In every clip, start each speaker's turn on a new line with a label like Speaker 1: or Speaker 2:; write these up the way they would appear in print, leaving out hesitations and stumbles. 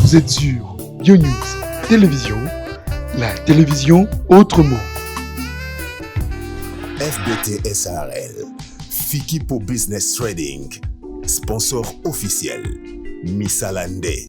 Speaker 1: Vous êtes sur YoNews Télévision, la télévision autrement.
Speaker 2: FBT SARL, Fikipo Business Trading, sponsor officiel, Missalande.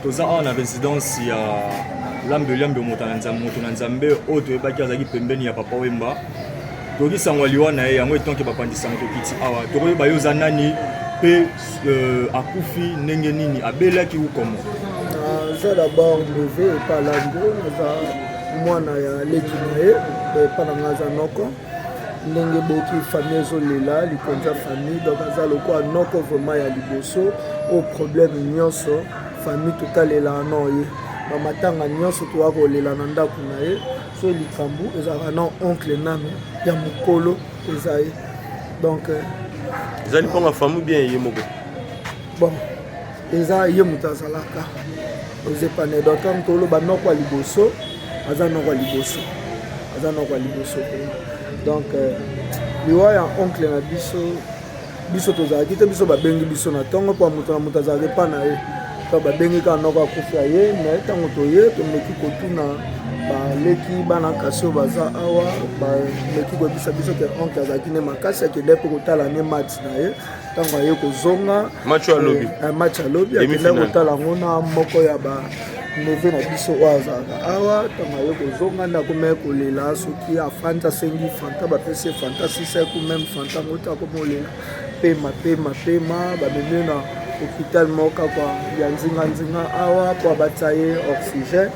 Speaker 3: Toza na résidence ya lambe motananzambe oto baki azaki pembeni ya papa Wemba toki sangwali wana ye yango etonke bapandisa moto kiti awa tokoye bayoza nani pe akufi ndenge nini abelaki ukomo
Speaker 4: za d'abord levé et pas lango za mwana ya leki na ye pa na ngaza noko ndenge boki famille ezolela likonza famille donc aza lokwa noko vraiment ya liboso au problème nyonso famille totalela no ye bamatanga nyonso towa kolela na ndako na ye so likambo ezalaka na oncle nano ya mokolo eza ye donc
Speaker 3: ezali mponga famille bien ye moko
Speaker 4: bon eza ye moto azalaka ozepane donc ntango toloba noko ya liboso aza noko ya liboso donc liwa ya oncle na biso tozalaki te biso babengi biso na ntongo mpo moto na moto azalaki mpa na ye to babengi kaka noko akufi ye me ntango toye tomeki kotuna baleki bana kasi oyo baza awa baleki koyebisa biso ke oncle azalaki ne makasi akende mpe kotala ne match na ye ntango aye kozonga
Speaker 5: match ya lobby
Speaker 4: match ya lobby akenda kotala yango na moko ya neve na biso oyo azalaka awa ntango aye kozonga nde akomi kolela soki afandi asengi fanta bapesi fanta sisa eku meme fanta ngo te akomi kolela pema bamemi na hôpital moko kwa ya nzinga awa po abatia ye oxygène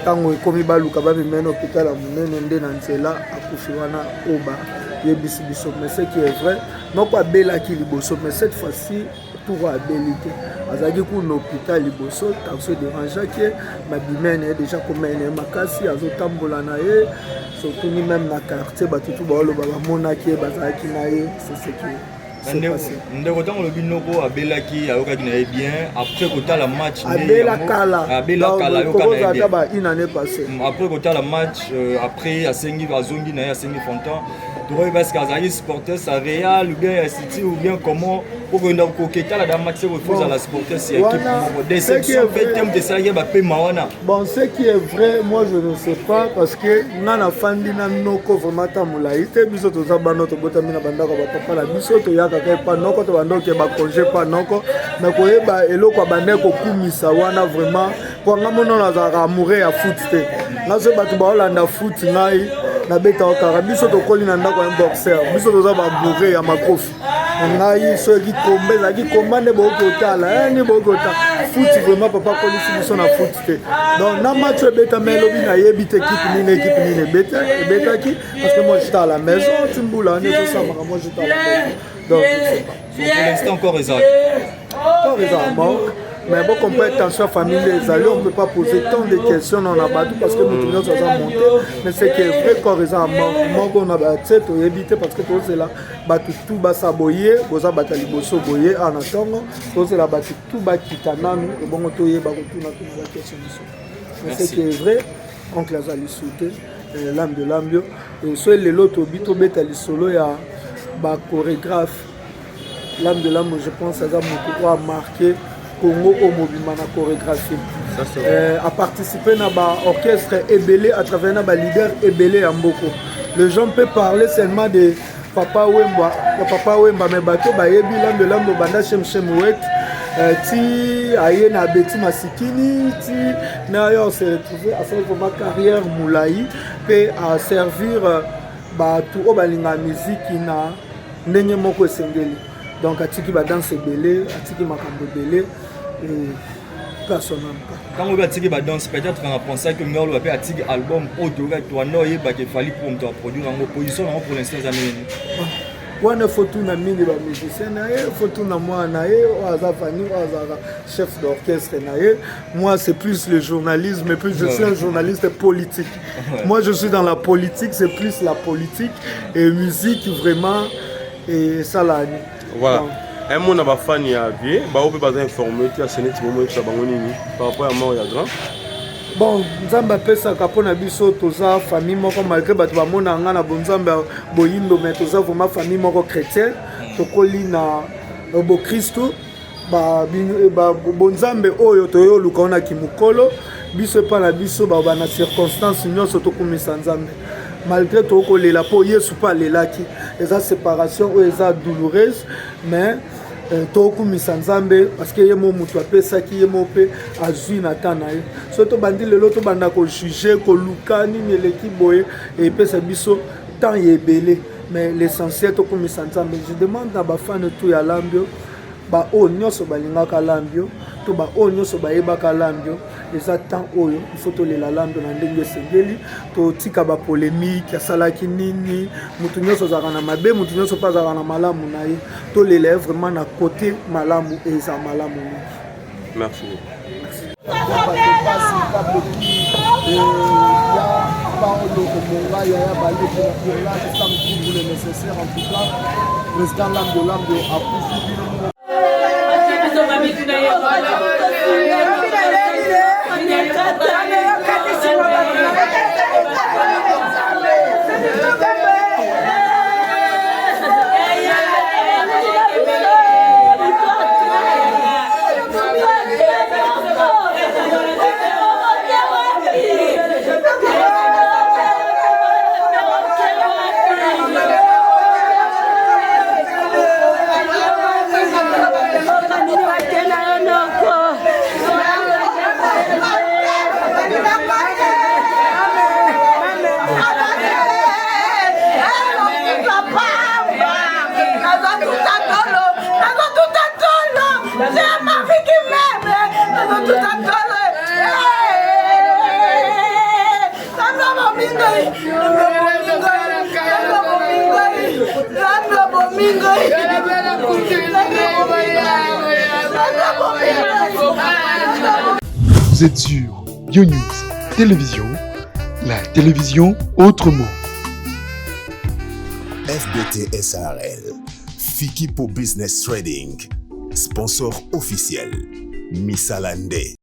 Speaker 4: ntango ekomi baluka bamemi na hôpital ya monene nde na nzela akufi wana oyo bayebisi biso mais ce qui est vrai moko abelaki liboso mais cette fois-ci pour abeli te azalaki kuna hôpital liboso tension dérangeaki ye mabimene ye déjà komene ye makasi azotambola na ye surtout ni même na quartier bato tu baoloba bamonaki ye bazalaki na ye c'est ce qui
Speaker 3: ndeko ntango olobi noko abelaki ayokaki na ye bien après kotala match
Speaker 4: abelakala
Speaker 3: ayokana
Speaker 4: ba une année passée
Speaker 3: après kotala match après asengi azongi na ye asengi fontan tokoyi parce que azalaki supporter sa Real ou bien ya City ou bien comment okenda koketala da match refuse la supporter si équipe déception petem de ça yeba pe mawana
Speaker 4: bon ce qui est vrai moi je ne sais pas parce que nana fandi na noko vraiment tamula ite biso toza bano to botami na bandako ba papa la biso to yaka pa noko to bandoke ba congé pa noko mais koyeba eloko bandeko kumisa wana vraiment pour ngamono na za amoureux ya foot te nazo batu ba Hollanda foot ngai na beta okara biso tokoli na ndako ya boxer biso toza babourre ya makofi ngai soki kombe zaki komande bokotala ni bokota foot vraiment papa kolisi biso na foot te donc na match beta melobi na yebi te équipe nini betaki parce que moi j'étais à la maison timbula ne so sama moi j'étais à la maison donc je sais pas
Speaker 3: pour l'instant encore Isaac
Speaker 4: mais bon, comme pas attention à la famille, les alliés, on ne peut pas poser tant de questions dans la bateau parce que nous tous nous sommes montés. Mais c'est qui est vrai qu'on a manqué, on a battu, on a évité parce que tout c'est là, battu tout bas saboyer, vous avez battu les bossos boyer en attendant, tout c'est là battu tout bas qui t'anami, et bon on a tout na toute la question. Mais c'est qui est vrai, on classe à l'issouté, l'âme de l'ambio, et soit les lots au bito bête à l'issolo, il y a un chorégraphe, l'âme de l'ambio, je pense, ça a marqué. Congo au mobile na chorégraphie a participé na ba orchestre ebélé à travers na ba leader ebélé en Mboko. Les gens peuvent parler seulement de Papa Wemba mais bato ba yebi de lambo banda Shemwet ti aye na Beti Masikini ti na yo se retrouver à faire ma carrière moulaï pe à servir ba tout au balinga musique na ndenge moko sengeli. Donc atiki ba danse belé, atiki makambo belé personnellement.
Speaker 3: Quand on va atiki ba danse peut-être on a pensé que ngolo va atiki album audio toi non yeba que fallait pour me produire en opposition pour l'instant jamais.
Speaker 4: Wana photo na mingi ba musicien na ye, photo na moi na ye, Azafani, Azara chef d'orchestre na ye. Moi c'est plus le journalisme et puis je suis un journaliste politique. Moi je suis dans la politique, c'est plus la politique et musique vraiment et ça là.
Speaker 5: Voilà. Un monde n'a pas fan ya bien, bah on peut pas informer tu as sonné tu moment tu as bangoni par rapport à mort ya grand.
Speaker 4: Bon, nzamba pesa kapona biso toza famille moko malgré bato ba mona nga na bonzamba boyindo mais toza vraiment famille moko chrétien tokoli na bo Christo ba bonzambe oyo toyo lukona kimukolo biso pa na biso ba na circonstance nyonso tokumisa nzambe malgré tokolela po Yesu pa lelaki eza séparation ou eza douloureuse mais tokumisa nzambe parce que ye mo mutu apesaki ye mo pe azwi na tana ye so to bandi lelo to banda ko juger ko lukani ni eleki boye et pesa biso tant yebele mais l'essentiel tokumisa nzambe. Je demande na ba fan tout ya lambio ba o nyonso balingaka lambio to ba o nyonso bayebaka lambio eza temps oyo il faut to lela lambio na ndenge sengeli to tika ba polémique asalaki nini mutu nyonso zaka na mabe mutu nyonso pa zaka na malamu na ye to lela vraiment na côté malamu eza malamu.
Speaker 5: Merci.
Speaker 4: Président Lambio a poussé
Speaker 1: Vous êtes sur BioNews Télévision, la télévision autrement.
Speaker 2: FBT SARL, Fiki pour Business Trading, sponsor officiel, Missalande.